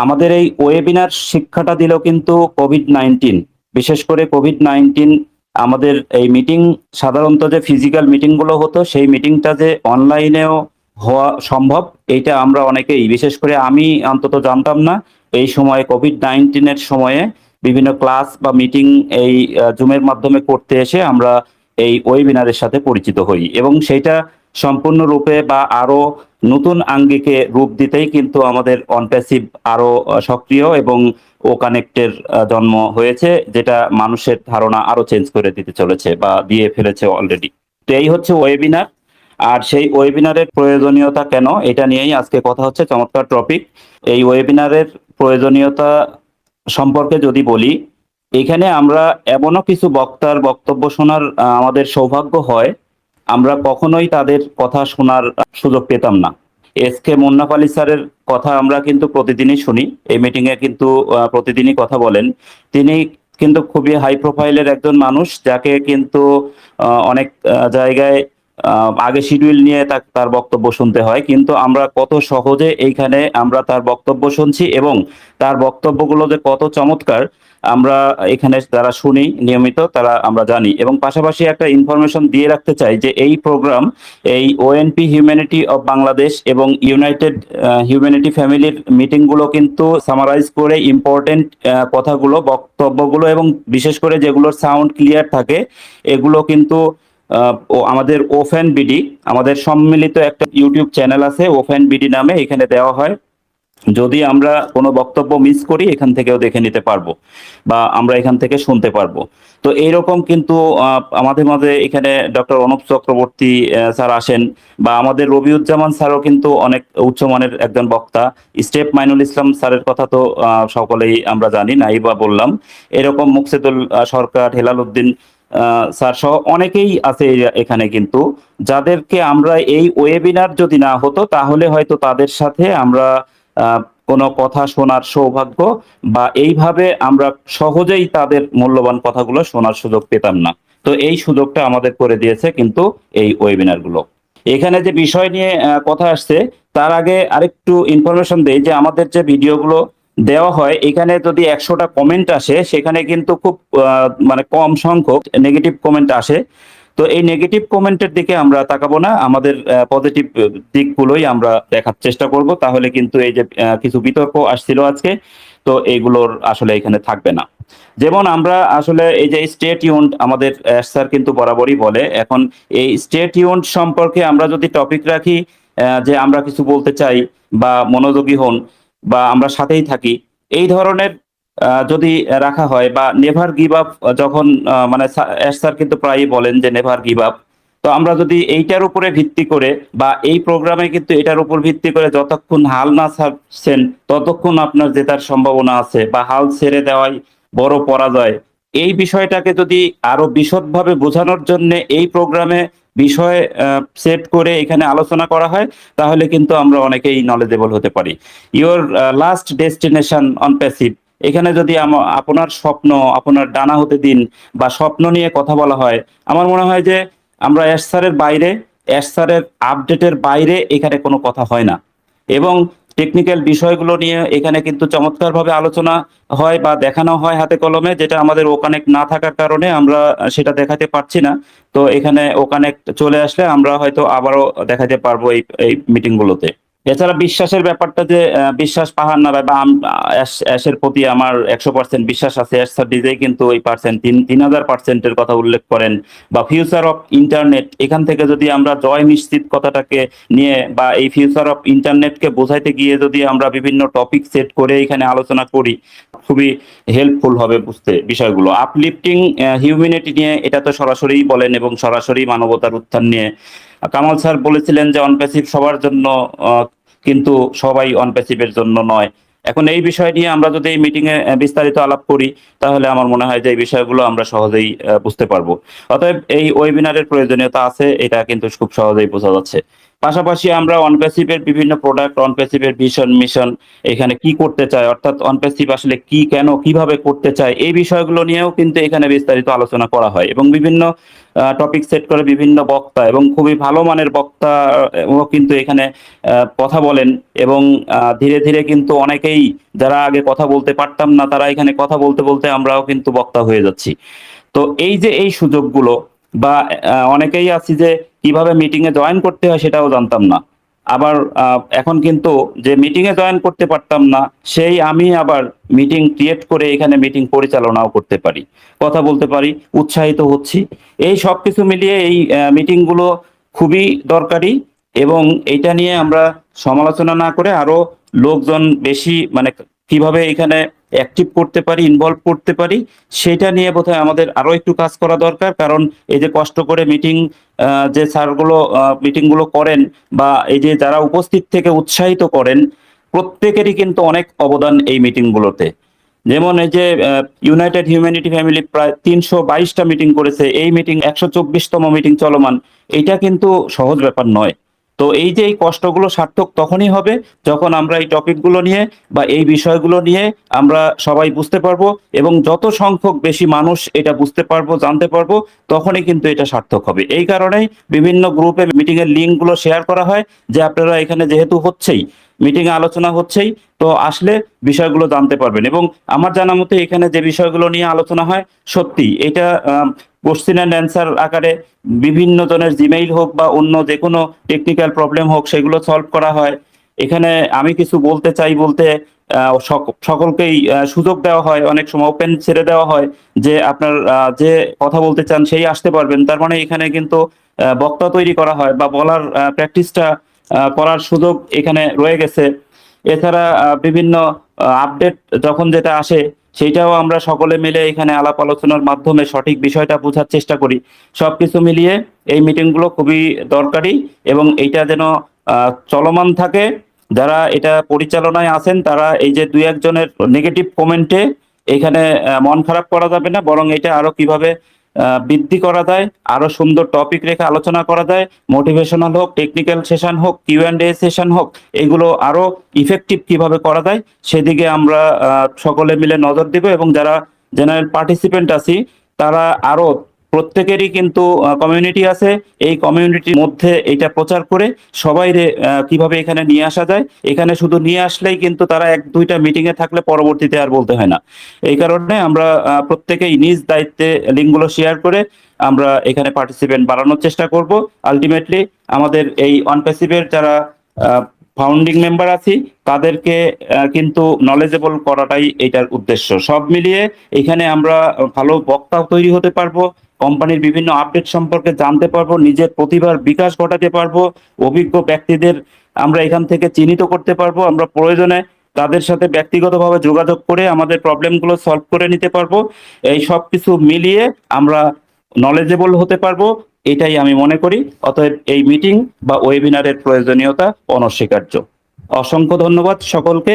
আমাদের এই ওয়েবিনার শিক্ষাটা দিল কিন্তু কোভিড-19। বিশেষ করে কোভিড-19 আমাদের এই মিটিং, সাধারণত যে ফিজিক্যাল মিটিং গুলো হতো সেই মিটিংটা যে অনলাইনেও হওয়া সম্ভব, এইটা আমরা অনেকেই, বিশেষ করে আমি অন্তত জানতাম না। এই সময়ে কোভিড-19 এর সময়ে বিভিন্ন ক্লাস বা মিটিং এই জুমের মাধ্যমে করতে এসে আমরা এই ওয়েবিনারের সাথে পরিচিত হই, এবং সেইটা সম্পূর্ণরূপে বা আরো নতুন আঙ্গিকে রূপ দিতেই কিন্তু আমাদের অনপ্যাসিভ আরো সক্রিয় এবং ও কানেক্টের জন্ম হয়েছে, যেটা মানুষের ধারণা আরো চেঞ্জ করে দিতে চলেছে বা দিয়ে ফেলেছে অলরেডি। তো এই হচ্ছে ওয়েবিনার। আর সেই ওয়েবিনারের প্রয়োজনীয়তা কেন, এটা নিয়েই আজকে কথা হচ্ছে। চমৎকার টপিক। এই ওয়েবিনারের প্রয়োজনীয়তা সম্পর্কে যদি বলি, এখানে আমরা এমনও কিছু বক্তার বক্তব্য শোনার আমাদের সৌভাগ্য হয়, আমরা কখনোই তাদের কথা শোনার সুযোগ পেতাম না। মুন্নাফ আলী স্যারের কথা আমরা কিন্তু প্রতিদিনই শুনি, এই মিটিং এ কিন্তু প্রতিদিনই কথা বলেন। তিনি কিন্তু খুবই হাই প্রোফাইলের একজন মানুষ, যাকে কিন্তু অনেক জায়গায় আগে শিডিউল নিয়ে তার বক্তব্য শুনতে হয়, কিন্তু আমরা কত সহজে এইখানে আমরা তার বক্তব্য শুনছি, এবং তার বক্তব্যগুলো যে কত চমৎকার আমরা এখানে যারা শুনি নিয়মিত তারা আমরা জানি। এবং পাশাপাশি একটা ইনফরমেশন দিয়ে রাখতে চাই যে এই প্রোগ্রাম এই ওএনপি হিউম্যানিটি অফ বাংলাদেশ এবং ইউনাইটেড হিউম্যানিটি ফ্যামিলির মিটিং গুলো কিন্তু সামারাইজ করে ইম্পর্টেন্ট কথাগুলো, বক্তব্যগুলো, এবং বিশেষ করে যেগুলোর সাউন্ড ক্লিয়ার থাকে এগুলো কিন্তু আমাদের ওফেন বিডি, আমাদের সম্মিলিত একটা ইউটিউব চ্যানেল আছে ওফেন বিডি নামে, এখানে দেওয়া হয়। যদি আমরা কোনো বক্তব্য মিস করি এখান থেকেও দেখে নিতে পারবো বা আমরা এখান থেকে শুনতে পারবো। তো এইরকম কিন্তু আমাদের মাঝে এখানে ডক্টর অনুপ চক্রবর্তী স্যার আসেন, বা আমাদের রবিউজ্জামান স্যারও কিন্তু অনেক উচ্চমানের একজন বক্তা। স্টেপ মাইনুল ইসলাম স্যারের কথা তো সকলেই আমরা জানি, নাই বা বললাম। এরকম মুকসেদুল সরকার, হেলাল উদ্দিন স্যার সহ অনেকেই আছে এখানে, কিন্তু যাদেরকে আমরা এই ওয়েবিনার যদি না হতো তাহলে হয়তো তাদের সাথে আমরা কোনো কথা শোনার সৌভাগ্য বা এইভাবে আমরা সহজেই তাদের মূল্যবান কথাগুলো শোনার সুযোগ পেতাম না। তো এই সুযোগটা আমাদের করে দিয়েছে কিন্তু এই ওয়েবিনার গুলো। এখানে যে বিষয় নিয়ে কথা আসছে, তার আগে আরেকটু ইনফরমেশন দেই যে আমাদের যে ভিডিওগুলো দেওয়া হয়, এখানে যদি 100টা কমেন্ট আসে সেখানে কিন্তু খুব মানে কম সংখ্যক নেগেটিভ কমেন্ট আসে। তো এই নেগেটিভ কমেন্টের দিকে আমরা তাকাবো না, আমাদের পজিটিভ দিকগুলোই আমরা দেখার চেষ্টা করব। তাহলে কিন্তু এই যে কিছু বিতর্ক আসছিল আজকে, তো এইগুলোর আসলে এখানে থাকবে না। যেমন আমরা আসলে এই যে স্টে টিউনড, আমাদের স্যার কিন্তু বরাবরই বলে, এখন এই স্টে টিউনড সম্পর্কে আমরা যদি টপিক রাখি যে আমরা কিছু বলতে চাই বা মনোযোগী হন বা আমরা সাথেই থাকি, এই ধরনের যদি রাখা হয়, বা নেভার গিভ আপ, যখন মানে স্যার কিন্তু প্রায়ই বলেন যে নেভার গিভ আপ। তো আমরা যদি এইটার উপরে ভিত্তি করে বা এই প্রোগ্রামে কিন্তু এটার উপর ভিত্তি করে যতক্ষণ হাল না ছাড়ছেন ততক্ষণ আপনার জেতার সম্ভাবনা আছে, বা হাল ছেড়ে দেওয়াই বড় পরাজয়, এই বিষয়টাকে যদি আরো বিশদভাবে বোঝানোর জন্য এই প্রোগ্রামে বিষয় সেট করে এখানে আলোচনা করা হয়, তাহলে কিন্তু আমরা অনেকেই নলেজেবল হতে পারি। Your last destination on passive, এখানে যদি আপনার স্বপ্ন আপনার ডানা হতে দিন বা স্বপ্ন নিয়ে কথা বলা হয়, আমার মনে হয় যে আমরা স্যারের বাইরে, স্যারের আপডেটের বাইরে এখানে কোনো কথা হয় না। এবং টেকনিক্যাল বিষয়গুলো নিয়ে এখানে কিন্তু চমৎকারভাবে আলোচনা হয় বা দেখানো হয় হাতে কলমে, যেটা আমাদের ওকানেক্ট না থাকার কারণে আমরা সেটা দেখাতে পারছি না। তো এখানে ওকানেক্ট চলে আসলে আমরা হয়তো আবারও দেখাতে পারবো এই মিটিং গুলোতে। এছাড়া বিশ্বাসের ব্যাপারটা, যে বিশ্বাস পাহাড় না, বা অ্যাশের প্রতি আমার 100% বিশ্বাস আছে। অ্যাশ স্যার নিজেই কিন্তু ওই পার্সেন্ট 3000%-এর কথা উল্লেখ করেন। বা ফিউচার অফ ইন্টারনেট, এখান থেকে যদি আমরা জয় নিশ্চিত কথাটাকে নিয়ে বা এই ফিউচার অফ ইন্টারনেটকে বোঝাইতে গিয়ে যদি আমরা বিভিন্ন টপিক সেট করে এখানে আলোচনা করি, খুবই হেল্পফুল হবে বুঝতে বিষয়গুলো। আপলিফটিং হিউম্যানিটি নিয়ে এটা তো সরাসরি বলেন, এবং সরাসরি মানবতার উত্থান নিয়ে কামাল স্যার বলেছিলেন যে অনপ্যাসিভ সবার জন্য, কিন্তু সবাই অনপ্যাসিভের জন্য নয়। এখন এই বিষয় নিয়ে আমরা যদি এই মিটিং এ বিস্তারিত আলাপ করি, তাহলে আমার মনে হয় যে এই বিষয়গুলো আমরা সহজেই বুঝতে পারবো। অতএব এই ওয়েবিনারের প্রয়োজনীয়তা আছে, এটা কিন্তু খুব সহজেই বোঝা যাচ্ছে। পাশাপাশি আমরা অনপ্যাসিভের বিভিন্ন প্রোডাক্ট, অনপ্যাসিভের ভিশন মিশন, এখানে কি করতে চায়, অর্থাৎ অনপ্যাসিভ আসলে কি, কেন, কিভাবে করতে চায়, এই বিষয়গুলো নিয়েও কিন্তু এখানে বিস্তারিত আলোচনা করা হয় এবং বিভিন্ন টপিক সেট করে বিভিন্ন বক্তা এবং খুবই ভালো মানের বক্তা ও কিন্তু এখানে কথা বলেন এবং ধীরে ধীরে কিন্তু অনেকেই যারা আগে কথা বলতে পারতাম না তারা এখানে কথা বলতে বলতে আমরাও কিন্তু বক্তা হয়ে যাচ্ছি। তো এই যে এই সুযোগগুলো বা অনেকেই আছি যে কিভাবে মিটিং এ জয়েন করতে হয় সেটাও জানতাম না। আবার এখন কিন্তু যে মিটিং এ জয়েন করতে পারতাম না সেই আমি আবার মিটিং ক্রিয়েট করে এখানে মিটিং পরিচালনাও করতে পারি, কথা বলতে পারি, উৎসাহিত হচ্ছি। এই সবকিছু মিলিয়ে এই মিটিং গুলো খুবই দরকারি এবং এটা নিয়ে আমরা সমালোচনা না করে আরো লোকজন বেশি মানে কিভাবে এখানে অ্যাক্টিভ করতে পারি, ইনভলভ করতে পারি, সেটা নিয়ে বোধহয় আমাদের আরো একটু কাজ করা দরকার। কারণ এই যে কষ্ট করে মিটিং যে স্যারগুলো মিটিং গুলো করেন বা এই যে যারা উপস্থিত থেকে উৎসাহিত করেন, প্রত্যেকেরই কিন্তু অনেক অবদান এই মিটিং গুলোতে। যেমন এই যে ইউনাইটেড হিউম্যানিটি ফ্যামিলি প্রায় 322টা মিটিং করেছে, এই মিটিং 124তম মিটিং চলমান, এটা কিন্তু সহজ ব্যাপার নয়। তো এই যে এই কষ্টগুলো সার্থক তখনই হবে যখন আমরা এই টপিকগুলো নিয়ে বা এই বিষয়গুলো নিয়ে আমরা সবাই বুঝতে পারবো এবং যত সংখ্যক বেশি মানুষ এটা বুঝতে পারবো, জানতে পারবো, তখনই কিন্তু এটা সার্থক হবে। এই কারণেই বিভিন্ন গ্রুপে মিটিং এর লিঙ্ক গুলো শেয়ার করা হয় যে আপনারা এখানে যেহেতু হচ্ছেই, মিটিং এ আলোচনা হচ্ছেই, তো আসলে বিষয়গুলো জানতে পারবেন। এবং আমার জানা মতে এখানে যে বিষয়গুলো নিয়ে আলোচনা হয় সত্যি এটা কোশ্চেন অ্যান্ড অ্যান্সার আকারে বিভিন্ন জনের জিমেইল হোক বা অন্য যে কোনো টেকনিক্যাল প্রবলেম হোক সেগুলো সলভ করা হয়। এখানে আমি কিছু বলতে চাই বলতে সকলকেই সুযোগ দেওয়া হয়, অনেক সময় ওপেন ছেড়ে দেওয়া হয় যে আপনার যে কথা বলতে চান সেই আসতে পারবেন। তার মানে এখানে কিন্তু বক্তা তৈরি করা হয় বা বলার প্র্যাকটিসটা করার সুযোগ এখানে রয়ে গেছে। এছাড়া বিভিন্ন আপডেট যখন যেটা আসে সেইটাও আমরা সকলে মিলে এখানে আলাপ আলোচনার মাধ্যমে সঠিক বিষয়টা বোঝার চেষ্টা করি। সবকিছু মিলিয়ে এই মিটিং গুলো খুবই দরকারি এবং এইটা যেন চলমান থাকে। যারা এটা পরিচালনায় আছেন তারা এই যে দুই একজনের নেগেটিভ কমেন্টে এখানে মন খারাপ করা যাবে না, বরং এটা আরো কিভাবে বৃদ্ধি করা যায়, আরো সুন্দর টপিক রেখে আলোচনা করা যায়, মোটিভেশনাল হোক, টেকনিক্যাল সেশন হোক, Q&A সেশন হোক, এগুলো আরো ইফেক্টিভ কিভাবে করা যায় সেদিকে আমরা সকলে মিলে নজর দিব এবং যারা জেনারেল পার্টিসিপেন্ট আছি তারা আরো প্রত্যেকেরই কিন্তু কমিউনিটি আছে, এই কমিউনিটির মধ্যে এটা প্রচার করে সবাই কিভাবে এখানে নিয়ে আসা যায়। এখানে শুধু নিয়ে আসলেই কিন্তু তারা এক দুইটা মিটিং এ থাকলে পরবর্তীতে আর বলতে হয় না। এই কারণে আমরা প্রত্যেকেই নিজ দায়িত্বে লিঙ্কগুলো শেয়ার করে আমরা এখানে পার্টিসিপেন্ট বাড়ানোর চেষ্টা করব। আলটিমেটলি আমাদের এই অনপ্যাসিভের যারা ফাউন্ডিং মেম্বার আছি তাদেরকে কিন্তু নলেজেবল করাটাই এটার উদ্দেশ্য। সব মিলিয়ে এখানে আমরা ভালো বক্তা তৈরি হতে পারবো, কোম্পানির বিভিন্ন আপডেট সম্পর্কে জানতে পারবো, নিজের প্রতিভার বিকাশ ঘটাতে পারবো, অভিজ্ঞ ব্যক্তিদের আমরা এখান থেকে চিহ্নিত করতে পারবো, আমরা প্রয়োজনে তাদের সাথে ব্যক্তিগতভাবে যোগাযোগ করে আমাদের প্রবলেমগুলো সলভ করে নিতে পারবো। এই সব কিছু মিলিয়ে আমরা নলেজেবল হতে পারবো, এটাই আমি মনে করি। অতএব এই মিটিং বা ওয়েবিনারের প্রয়োজনীয়তা অনস্বীকার্য। অসংখ্য ধন্যবাদ সকলকে।